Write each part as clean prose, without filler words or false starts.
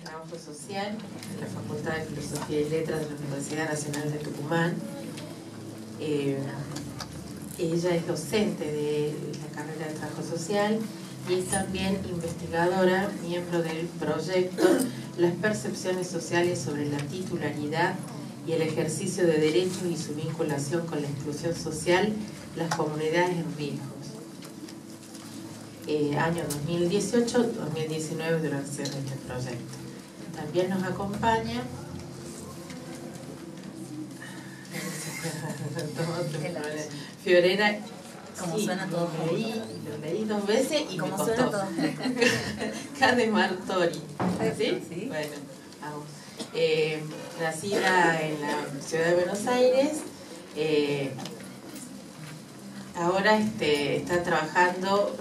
Trabajo Social en la Facultad de Filosofía y Letras de la Universidad Nacional de Tucumán. Ella es docente de la carrera de Trabajo Social y es también investigadora, miembro del proyecto Las percepciones sociales sobre la titularidad y el ejercicio de derechos y su vinculación con la exclusión social, las comunidades en riesgos. Año 2018-2019 duración de este proyecto. También nos acompaña Fiorella. Como Sí, suena todo lo leí 2 veces y como me suena costó. todo. Cademar Tori. ¿Sí? Sí. Bueno, vamos. Nacida en la ciudad de Buenos Aires, ahora está trabajando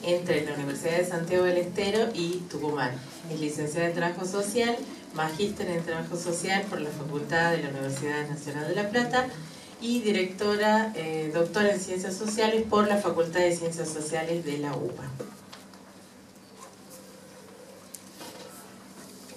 entre la Universidad de Santiago del Estero y Tucumán. Es licenciada en Trabajo Social, magíster en Trabajo Social por la Facultad de la Universidad Nacional de La Plata y directora, doctora en Ciencias Sociales por la Facultad de Ciencias Sociales de la UBA.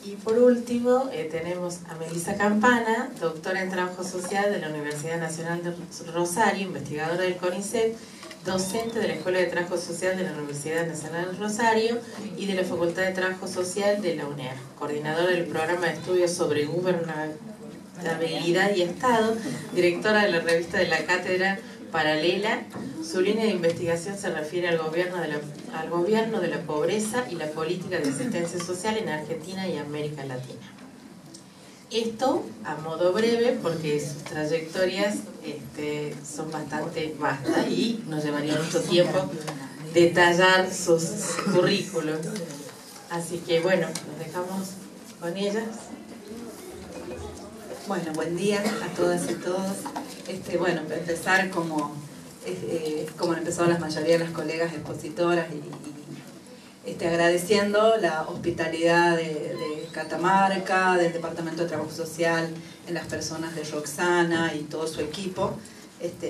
Y por último tenemos a Melissa Campana, doctora en Trabajo Social de la Universidad Nacional de Rosario, investigadora del CONICET, docente de la Escuela de Trabajo Social de la Universidad Nacional de Rosario y de la Facultad de Trabajo Social de la UNER, coordinadora del programa de estudios sobre gobernabilidad y Estado, directora de la revista de la Cátedra Paralela. Su línea de investigación se refiere al gobierno de la pobreza y la política de asistencia social en Argentina y América Latina. Esto a modo breve, porque sus trayectorias son bastante vastas y nos llevaría mucho tiempo detallar sus currículos. Así que bueno, nos dejamos con ellas. Bueno, buen día a todas y todos. Bueno, para empezar, como han empezado la mayoría de las colegas expositoras y agradeciendo la hospitalidad de Catamarca, del Departamento de Trabajo Social, en las personas de Roxana y todo su equipo.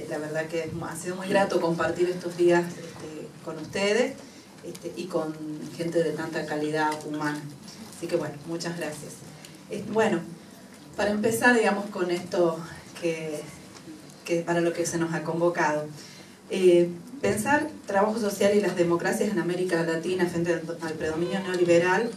La verdad que ha sido muy grato compartir estos días con ustedes y con gente de tanta calidad humana. Así que bueno, muchas gracias. Bueno, para empezar, digamos, con esto que para lo que se nos ha convocado. Pensar trabajo social y las democracias en América Latina frente al predominio neoliberal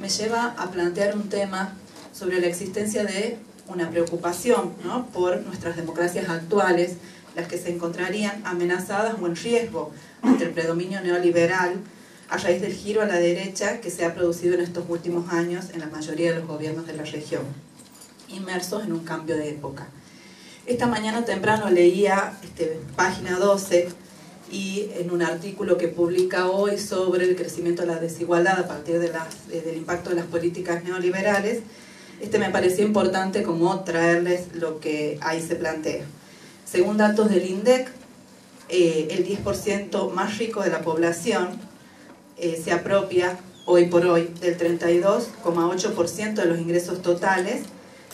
me lleva a plantear un tema sobre la existencia de una preocupación, ¿no?, por nuestras democracias actuales, las que se encontrarían amenazadas o en riesgo ante el predominio neoliberal a raíz del giro a la derecha que se ha producido en estos últimos años en la mayoría de los gobiernos de la región, inmersos en un cambio de época. Esta mañana temprano leía página 12 y en un artículo que publica hoy sobre el crecimiento de la desigualdad a partir del impacto de las políticas neoliberales, me pareció importante como traerles lo que ahí se plantea. Según datos del INDEC, el 10% más rico de la población se apropia hoy por hoy del 32,8% de los ingresos totales,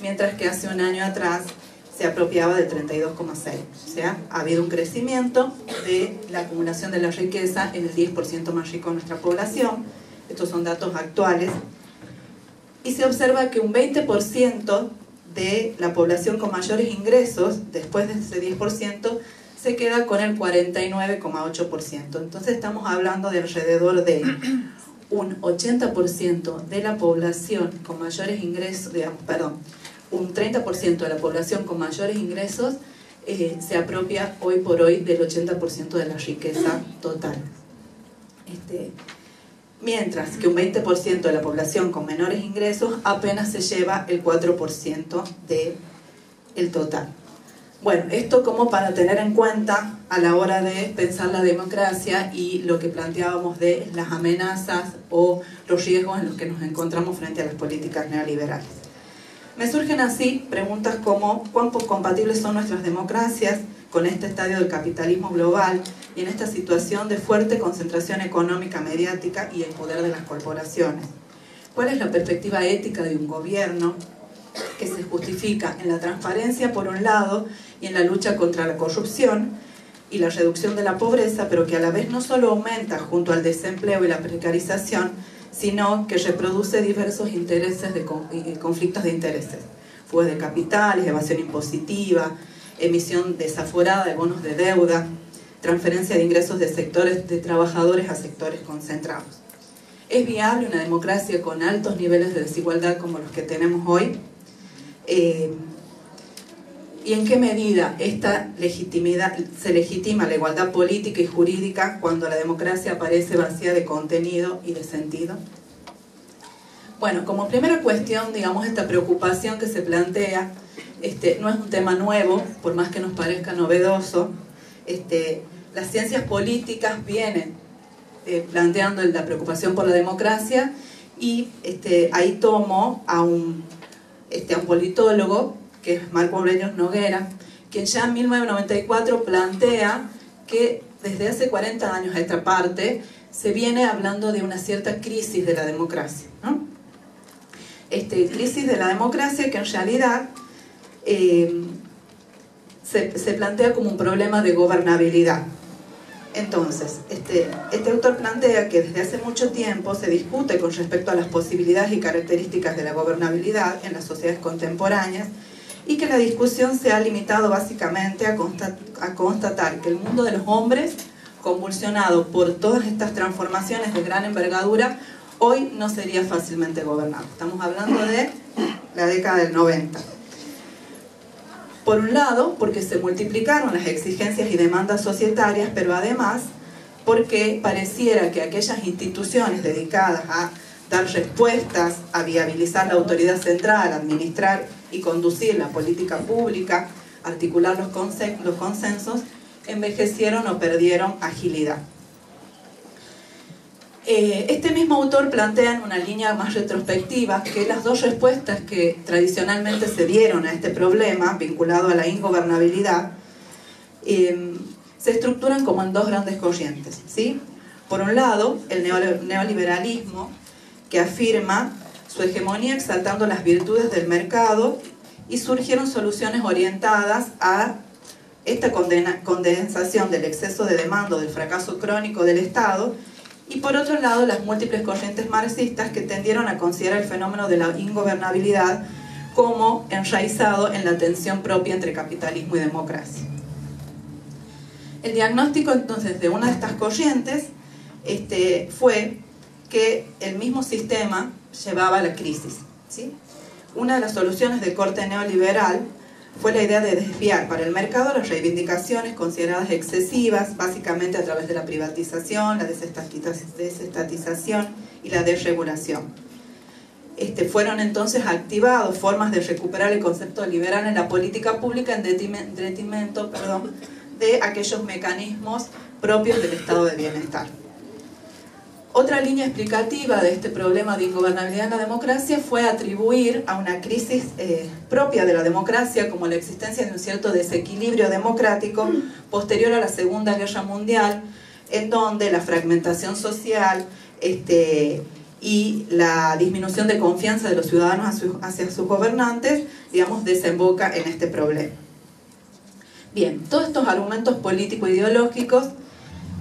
mientras que hace un año atrás se apropiaba del 32,6%. O sea, ha habido un crecimiento de la acumulación de la riqueza en el 10% más rico de nuestra población. Estos son datos actuales. Y se observa que un 20% de la población con mayores ingresos, después de ese 10%, se queda con el 49,8%. Entonces estamos hablando de alrededor de un 80% de la población con mayores ingresos, un 30% de la población con mayores ingresos se apropia hoy por hoy del 80% de la riqueza total. Mientras que un 20% de la población con menores ingresos apenas se lleva el 4% del total. Bueno, esto como para tener en cuenta a la hora de pensar la democracia y lo que planteábamos de las amenazas o los riesgos en los que nos encontramos frente a las políticas neoliberales. Me surgen así preguntas como ¿cuán compatibles son nuestras democracias con este estadio del capitalismo global y en esta situación de fuerte concentración económica, mediática y el poder de las corporaciones? ¿Cuál es la perspectiva ética de un gobierno que se justifica en la transparencia por un lado y en la lucha contra la corrupción y la reducción de la pobreza, pero que a la vez no solo aumenta junto al desempleo y la precarización, sino que reproduce diversos intereses conflictos de intereses, fugas de capitales, evasión impositiva, emisión desaforada de bonos de deuda, transferencia de ingresos de sectores de trabajadores a sectores concentrados. ¿Es viable una democracia con altos niveles de desigualdad como los que tenemos hoy? ¿Y en qué medida esta legitimidad se legitima la igualdad política y jurídica cuando la democracia aparece vacía de contenido y de sentido? Bueno, como primera cuestión, digamos, esta preocupación que se plantea no es un tema nuevo, por más que nos parezca novedoso. Las ciencias políticas vienen planteando la preocupación por la democracia, y ahí tomo a un politólogo, que es Marco Aurelio Noguera, quien ya en 1994 plantea que desde hace 40 años a esta parte se viene hablando de una cierta crisis de la democracia, ¿no? Crisis de la democracia que en realidad se plantea como un problema de gobernabilidad. Entonces, este autor plantea que desde hace mucho tiempo se discute con respecto a las posibilidades y características de la gobernabilidad en las sociedades contemporáneas, y que la discusión se ha limitado básicamente a constatar que el mundo de los hombres, convulsionado por todas estas transformaciones de gran envergadura, hoy no sería fácilmente gobernado. Estamos hablando de la década del 90. Por un lado, porque se multiplicaron las exigencias y demandas societarias, pero además porque pareciera que aquellas instituciones dedicadas a dar respuestas, a viabilizar la autoridad central, a administrar y conducir la política pública, articular los consensos, envejecieron o perdieron agilidad. Este mismo autor plantea en una línea más retrospectiva que las dos respuestas que tradicionalmente se dieron a este problema vinculado a la ingobernabilidad se estructuran como en dos grandes corrientes, ¿sí? Por un lado, el neoliberalismo, que afirma su hegemonía exaltando las virtudes del mercado, y surgieron soluciones orientadas a esta condensación del exceso de demanda, del fracaso crónico del Estado. Y por otro lado, las múltiples corrientes marxistas que tendieron a considerar el fenómeno de la ingobernabilidad como enraizado en la tensión propia entre capitalismo y democracia. El diagnóstico entonces de una de estas corrientes fue que el mismo sistema llevaba a la crisis, ¿sí? Una de las soluciones de corte neoliberal fue la idea de desviar para el mercado las reivindicaciones consideradas excesivas, básicamente a través de la privatización, la desestatización y la desregulación. Fueron entonces activados formas de recuperar el concepto liberal en la política pública en detrimento de aquellos mecanismos propios del estado de bienestar. Otra línea explicativa de este problema de ingobernabilidad en la democracia fue atribuir a una crisis propia de la democracia, como la existencia de un cierto desequilibrio democrático posterior a la Segunda Guerra Mundial, en donde la fragmentación social y la disminución de confianza de los ciudadanos hacia sus gobernantes, digamos, desemboca en este problema. Bien, todos estos argumentos político-ideológicos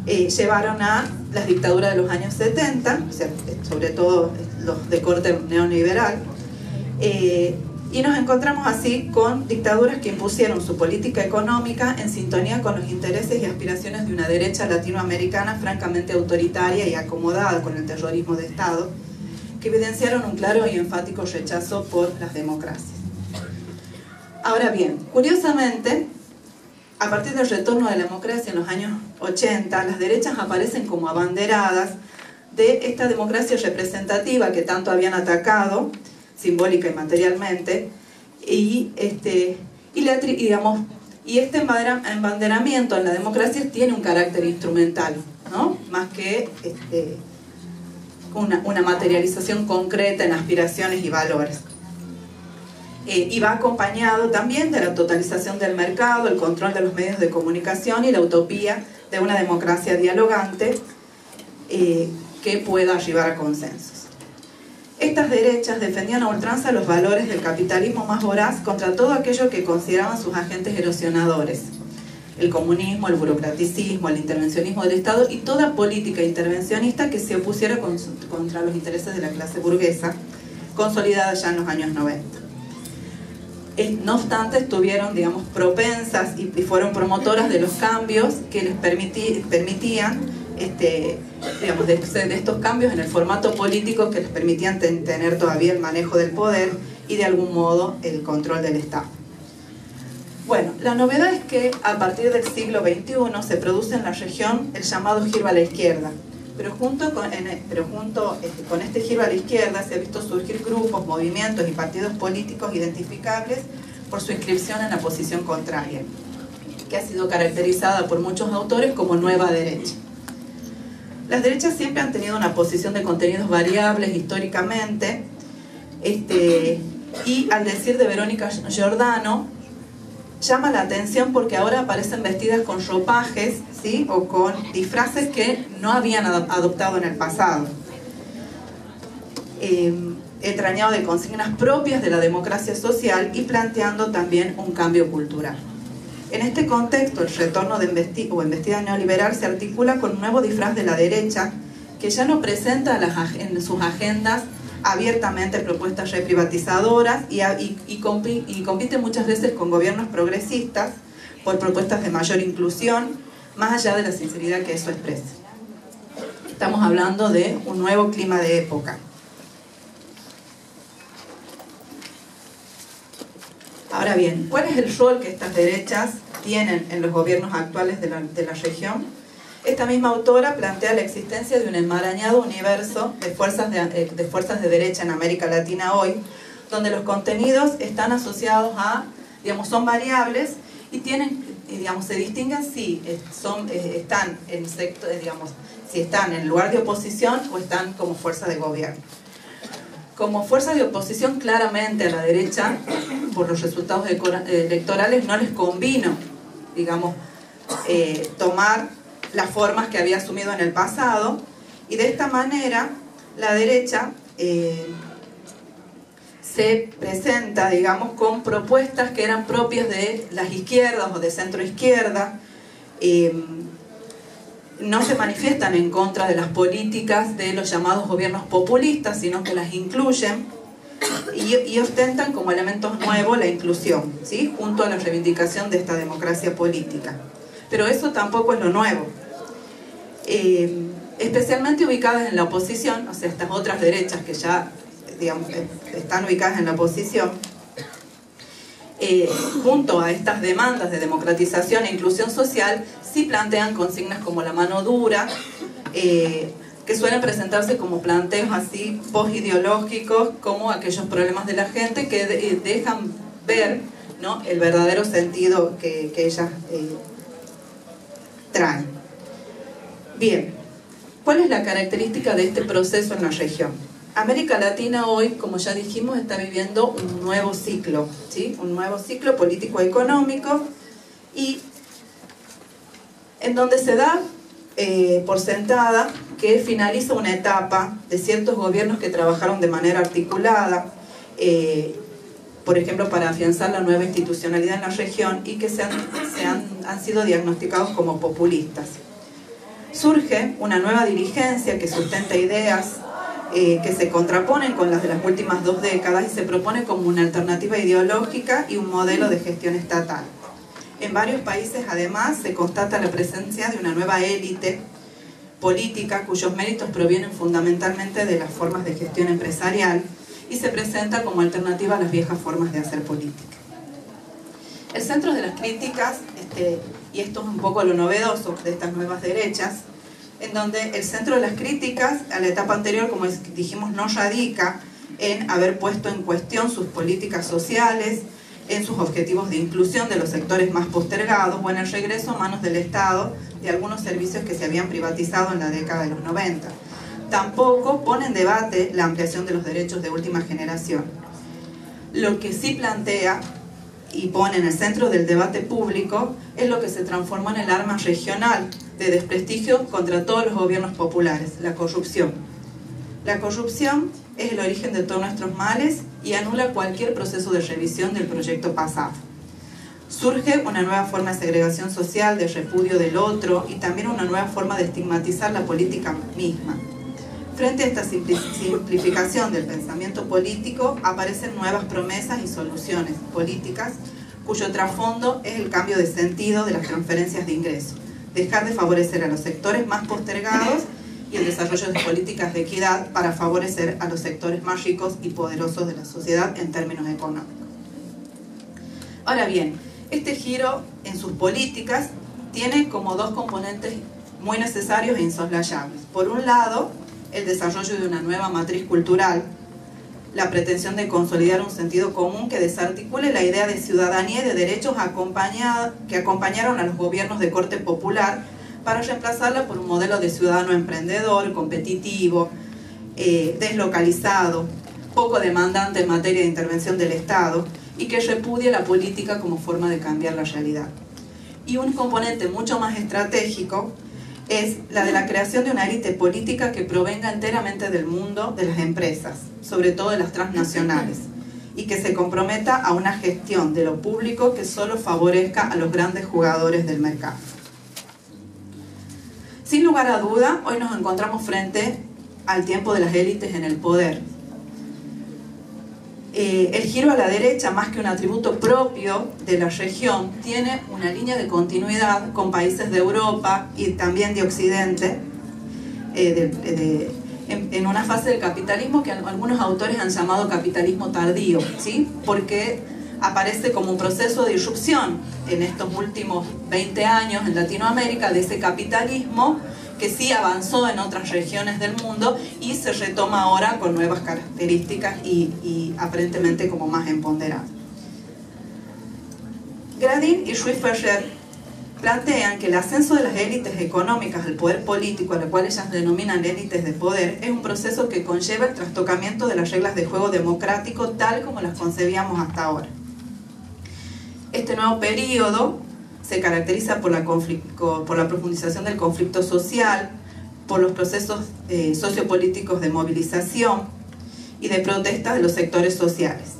llevaron a las dictaduras de los años 70, o sea, sobre todo los de corte neoliberal, y nos encontramos así con dictaduras que impusieron su política económica en sintonía con los intereses y aspiraciones de una derecha latinoamericana francamente autoritaria y acomodada con el terrorismo de Estado, que evidenciaron un claro y enfático rechazo por las democracias. Ahora bien, curiosamente, a partir del retorno de la democracia en los años 80, las derechas aparecen como abanderadas de esta democracia representativa que tanto habían atacado, simbólica y materialmente, y este embanderamiento en la democracia tiene un carácter instrumental, ¿no? Más que una materialización concreta en aspiraciones y valores. Y va acompañado también de la totalización del mercado, el control de los medios de comunicación y la utopía de una democracia dialogante que pueda arribar a consensos. Estas derechas defendían a ultranza los valores del capitalismo más voraz contra todo aquello que consideraban sus agentes erosionadores. el comunismo, el burocraticismo, el intervencionismo del Estado y toda política intervencionista que se opusiera contra los intereses de la clase burguesa, consolidada ya en los años 90. No obstante, estuvieron, digamos, propensas y fueron promotoras de los cambios que les permitían, digamos, de estos cambios en el formato político que les permitían tener todavía el manejo del poder y de algún modo el control del Estado. Bueno, la novedad es que a partir del siglo XXI se produce en la región el llamado giro a la izquierda, pero junto con este giro a la izquierda se ha visto surgir grupos, movimientos y partidos políticos identificables por su inscripción en la posición contraria, que ha sido caracterizada por muchos autores como nueva derecha. Las derechas siempre han tenido una posición de contenidos variables históricamente, y al decir de Verónica Giordano, llama la atención porque ahora aparecen vestidas con ropajes, ¿sí?, o con disfraces que no habían adoptado en el pasado, entrañado de consignas propias de la democracia social y planteando también un cambio cultural. En este contexto, el retorno de embestida neoliberal se articula con un nuevo disfraz de la derecha que ya no presenta en sus agendas abiertamente propuestas reprivatizadoras y compite muchas veces con gobiernos progresistas por propuestas de mayor inclusión, más allá de la sinceridad que eso expresa. Estamos hablando de un nuevo clima de época. Ahora bien, ¿cuál es el rol que estas derechas tienen en los gobiernos actuales de la región? Esta misma autora plantea la existencia de un enmarañado universo de fuerzas de derecha en América Latina hoy, donde los contenidos están asociados a, digamos, son variables y tienen, digamos, se distinguen si están en si están en el lugar de oposición o están como fuerza de gobierno. Como fuerza de oposición, claramente a la derecha, por los resultados electorales, no les convino, digamos, tomar las formas que había asumido en el pasado, y de esta manera la derecha se presenta, digamos, con propuestas que eran propias de las izquierdas o de centro izquierda. No se manifiestan en contra de las políticas de los llamados gobiernos populistas, sino que las incluyen y ostentan como elementos nuevos la inclusión, ¿sí?, junto a la reivindicación de esta democracia política. Pero eso tampoco es lo nuevo. Especialmente ubicadas en la oposición, o sea, estas otras derechas que ya, digamos, están ubicadas en la oposición, junto a estas demandas de democratización e inclusión social, sí plantean consignas como la mano dura, que suelen presentarse como planteos así postideológicos, como aquellos problemas de la gente que dejan ver, ¿no?, el verdadero sentido que ellas traen. Bien, ¿cuál es la característica de este proceso en la región? América Latina hoy, como ya dijimos, está viviendo un nuevo ciclo, ¿sí?, un nuevo ciclo político-económico, y en donde se da por sentada que finaliza una etapa de ciertos gobiernos que trabajaron de manera articulada, por ejemplo, para afianzar la nueva institucionalidad en la región, y que han sido diagnosticados como populistas. Surge una nueva dirigencia que sustenta ideas que se contraponen con las de las últimas 2 décadas y se propone como una alternativa ideológica y un modelo de gestión estatal. En varios países, además, se constata la presencia de una nueva élite política cuyos méritos provienen fundamentalmente de las formas de gestión empresarial y se presenta como alternativa a las viejas formas de hacer política. El centro de las críticas, y esto es un poco lo novedoso de estas nuevas derechas, en donde el centro de las críticas a la etapa anterior, como dijimos, no radica en haber puesto en cuestión sus políticas sociales, en sus objetivos de inclusión de los sectores más postergados o en el regreso a manos del Estado de algunos servicios que se habían privatizado en la década de los 90. Tampoco pone en debate la ampliación de los derechos de última generación. Lo que sí plantea y pone en el centro del debate público es lo que se transformó en el arma regional de desprestigio contra todos los gobiernos populares: la corrupción. La corrupción es el origen de todos nuestros males y anula cualquier proceso de revisión del proyecto pasado. surge una nueva forma de segregación social, de repudio del otro y también una nueva forma de estigmatizar la política misma. Frente a esta simplificación del pensamiento político aparecen nuevas promesas y soluciones políticas cuyo trasfondo es el cambio de sentido de las transferencias de ingresos, dejar de favorecer a los sectores más postergados y el desarrollo de políticas de equidad para favorecer a los sectores más ricos y poderosos de la sociedad en términos económicos. Ahora bien, este giro en sus políticas tiene como dos componentes muy necesarios e insoslayables. Por un lado, el desarrollo de una nueva matriz cultural, la pretensión de consolidar un sentido común que desarticule la idea de ciudadanía y de derechos que acompañaron a los gobiernos de corte popular para reemplazarla por un modelo de ciudadano emprendedor, competitivo, deslocalizado, poco demandante en materia de intervención del Estado y que repudie la política como forma de cambiar la realidad. Y un componente mucho más estratégico es la de la creación de una élite política que provenga enteramente del mundo de las empresas, sobre todo de las transnacionales, y que se comprometa a una gestión de lo público que solo favorezca a los grandes jugadores del mercado. Sin lugar a duda, hoy nos encontramos frente al tiempo de las élites en el poder. El giro a la derecha, más que un atributo propio de la región, tiene una línea de continuidad con países de Europa y también de Occidente, en una fase del capitalismo que algunos autores han llamado capitalismo tardío, ¿sí? Porque aparece como un proceso de irrupción en estos últimos 20 años en Latinoamérica de ese capitalismo que sí avanzó en otras regiones del mundo y se retoma ahora con nuevas características y aparentemente como más empoderado. Gradin y Ruiz Ferrer plantean que el ascenso de las élites económicas al poder político, a la cual ellas denominan élites de poder, es un proceso que conlleva el trastocamiento de las reglas de juego democrático tal como las concebíamos hasta ahora. Este nuevo periodo se caracteriza por la profundización del conflicto social, por los procesos sociopolíticos de movilización y de protesta de los sectores sociales.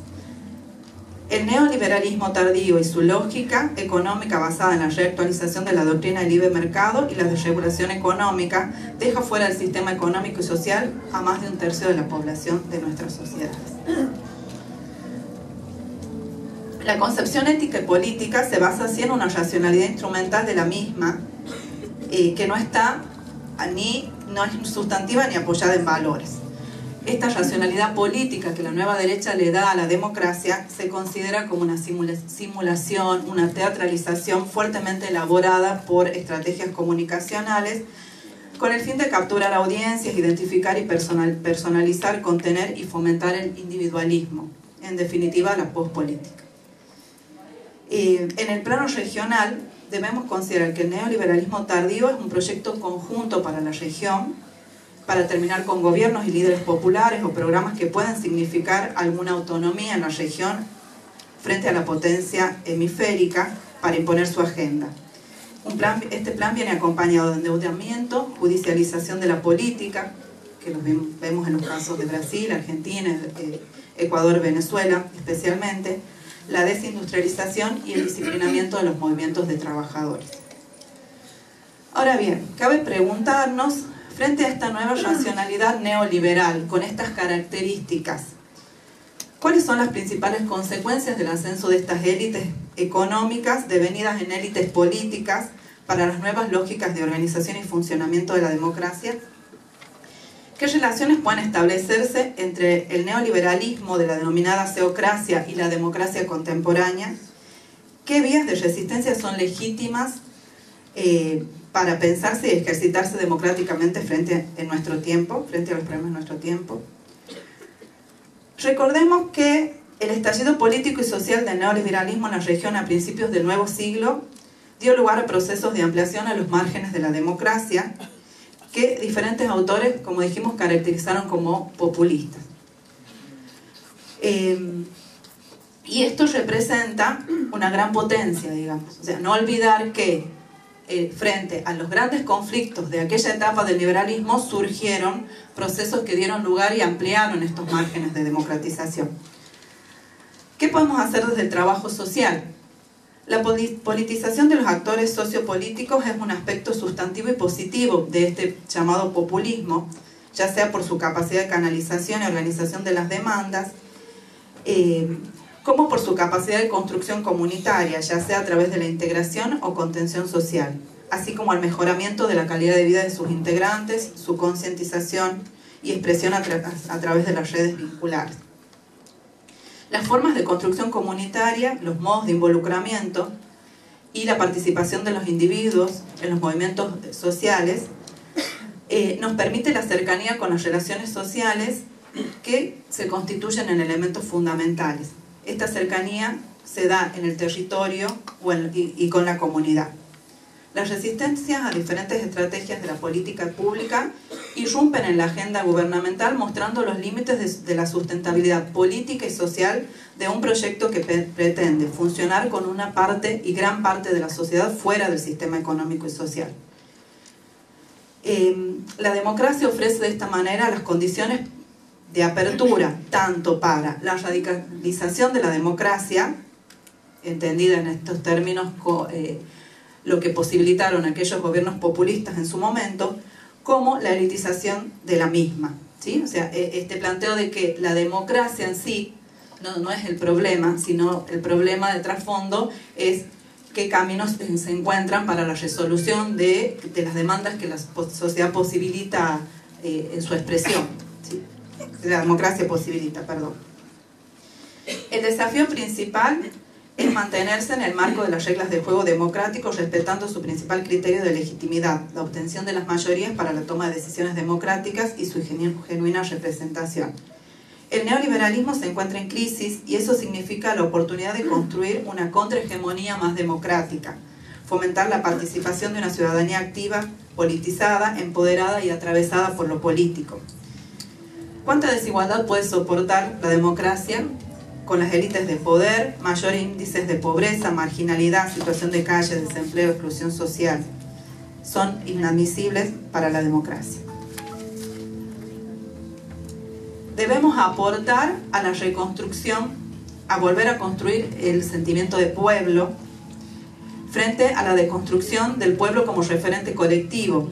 El neoliberalismo tardío y su lógica económica basada en la reactualización de la doctrina del libre mercado y la desregulación económica deja fuera del sistema económico y social a más de un tercio de la población de nuestras sociedades. La concepción ética y política se basa así en una racionalidad instrumental de la misma, que no es sustantiva ni apoyada en valores. Esta racionalidad política que la nueva derecha le da a la democracia se considera como una simulación, una teatralización fuertemente elaborada por estrategias comunicacionales con el fin de capturar audiencias, identificar y personalizar, contener y fomentar el individualismo, en definitiva la pospolítica. En el plano regional debemos considerar que el neoliberalismo tardío es un proyecto conjunto para la región, para terminar con gobiernos y líderes populares o programas que puedan significar alguna autonomía en la región frente a la potencia hemisférica para imponer su agenda. Este plan viene acompañado de endeudamiento, judicialización de la política, que los vemos en los casos de Brasil, Argentina, Ecuador, Venezuela especialmente, la desindustrialización y el disciplinamiento de los movimientos de trabajadores. Ahora bien, cabe preguntarnos, frente a esta nueva racionalidad neoliberal con estas características, ¿cuáles son las principales consecuencias del ascenso de estas élites económicas devenidas en élites políticas para las nuevas lógicas de organización y funcionamiento de la democracia? ¿Qué relaciones pueden establecerse entre el neoliberalismo de la denominada ceocracia y la democracia contemporánea? ¿Qué vías de resistencia son legítimas para pensarse y ejercitarse democráticamente frente a nuestro tiempo, frente a los problemas de nuestro tiempo? Recordemos que el estallido político y social del neoliberalismo en la región a principios del nuevo siglo dio lugar a procesos de ampliación a los márgenes de la democracia que diferentes autores, como dijimos, caracterizaron como populistas. Y esto representa una gran potencia, digamos. O sea, no olvidar que frente a los grandes conflictos de aquella etapa del liberalismo surgieron procesos que dieron lugar y ampliaron estos márgenes de democratización. ¿Qué podemos hacer desde el trabajo social? La politización de los actores sociopolíticos es un aspecto sustantivo y positivo de este llamado populismo, ya sea por su capacidad de canalización y organización de las demandas, como por su capacidad de construcción comunitaria, ya sea a través de la integración o contención social, así como el mejoramiento de la calidad de vida de sus integrantes, su concientización y expresión a través de las redes vinculares. Las formas de construcción comunitaria, los modos de involucramiento y la participación de los individuos en los movimientos sociales nos permite la cercanía con las relaciones sociales que se constituyen en elementos fundamentales. Esta cercanía se da en el territorio y con la comunidad. Las resistencias a diferentes estrategias de la política pública irrumpen en la agenda gubernamental mostrando los límites de la sustentabilidad política y social de un proyecto que pretende funcionar con una parte y gran parte de la sociedad fuera del sistema económico y social. La democracia ofrece de esta manera las condiciones de apertura tanto para la radicalización de la democracia, entendida en estos términos lo que posibilitaron aquellos gobiernos populistas en su momento, como la elitización de la misma, ¿sí? O sea, este planteo de que la democracia en sí no es el problema, sino el problema de trasfondo es qué caminos se encuentran para la resolución de las demandas que la sociedad posibilita en su expresión, ¿sí? La democracia posibilita, perdón. El desafío principal es mantenerse en el marco de las reglas del juego democrático, respetando su principal criterio de legitimidad, la obtención de las mayorías para la toma de decisiones democráticas y su genuina representación. El neoliberalismo se encuentra en crisis y eso significa la oportunidad de construir una contrahegemonía más democrática, fomentar la participación de una ciudadanía activa, politizada, empoderada y atravesada por lo político. ¿Cuánta desigualdad puede soportar la democracia? Con las élites de poder, mayores índices de pobreza, marginalidad, situación de calle, desempleo, exclusión social. Son inadmisibles para la democracia. Debemos aportar a la reconstrucción, a volver a construir el sentimiento de pueblo, frente a la deconstrucción del pueblo como referente colectivo.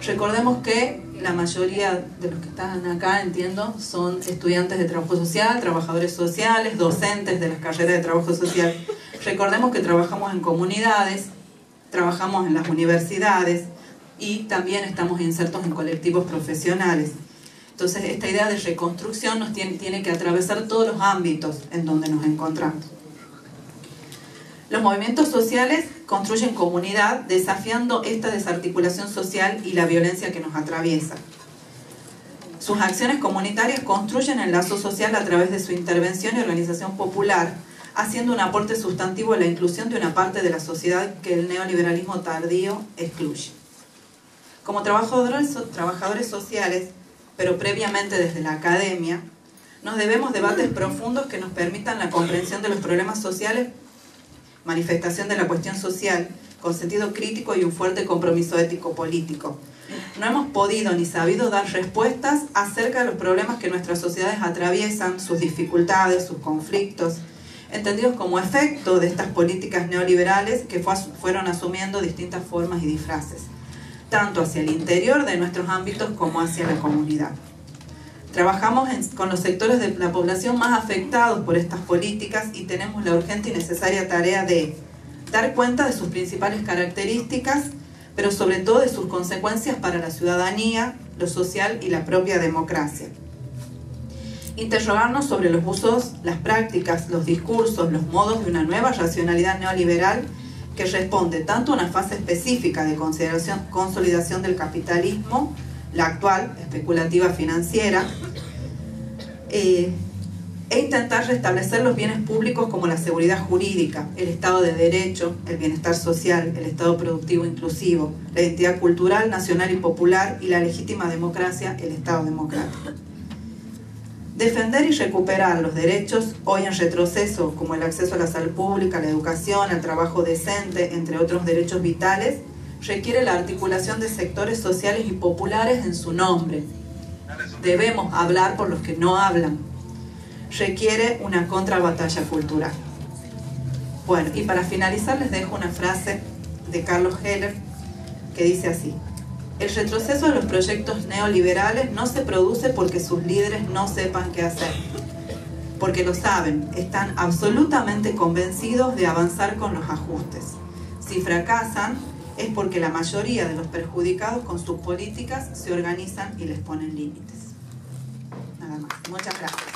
Recordemos que la mayoría de los que están acá, entiendo, son estudiantes de trabajo social, trabajadores sociales, docentes de las carreras de trabajo social. Recordemos que trabajamos en comunidades, trabajamos en las universidades y también estamos insertos en colectivos profesionales. Entonces, esta idea de reconstrucción nos tiene que atravesar todos los ámbitos en donde nos encontramos. Los movimientos sociales construyen comunidad desafiando esta desarticulación social y la violencia que nos atraviesa. Sus acciones comunitarias construyen el lazo social a través de su intervención y organización popular, haciendo un aporte sustantivo a la inclusión de una parte de la sociedad que el neoliberalismo tardío excluye. Como trabajadores sociales, pero previamente desde la academia, nos debemos debates profundos que nos permitan la comprensión de los problemas sociales, manifestación de la cuestión social, con sentido crítico y un fuerte compromiso ético-político. No hemos podido ni sabido dar respuestas acerca de los problemas que nuestras sociedades atraviesan, sus dificultades, sus conflictos, entendidos como efecto de estas políticas neoliberales que fueron asumiendo distintas formas y disfraces, tanto hacia el interior de nuestros ámbitos como hacia la comunidad. Trabajamos con los sectores de la población más afectados por estas políticas y tenemos la urgente y necesaria tarea de dar cuenta de sus principales características, pero sobre todo de sus consecuencias para la ciudadanía, lo social y la propia democracia. Interrogarnos sobre los usos, las prácticas, los discursos, los modos de una nueva racionalidad neoliberal que responde tanto a una fase específica de consolidación del capitalismo, la actual, especulativa financiera, e intentar restablecer los bienes públicos como la seguridad jurídica, el Estado de Derecho, el bienestar social, el Estado productivo inclusivo, la identidad cultural, nacional y popular y la legítima democracia, el Estado democrático. Defender y recuperar los derechos hoy en retroceso, como el acceso a la salud pública, a la educación, al trabajo decente, entre otros derechos vitales, requiere la articulación de sectores sociales y populares en su nombre. Debemos hablar por los que no hablan. Requiere una contrabatalla cultural. Bueno, y para finalizar les dejo una frase de Carlos Heller que dice así: el retroceso de los proyectos neoliberales no se produce porque sus líderes no sepan qué hacer, porque lo saben, están absolutamente convencidos de avanzar con los ajustes. Si fracasan, es porque la mayoría de los perjudicados con sus políticas se organizan y les ponen límites. Nada más. Muchas gracias.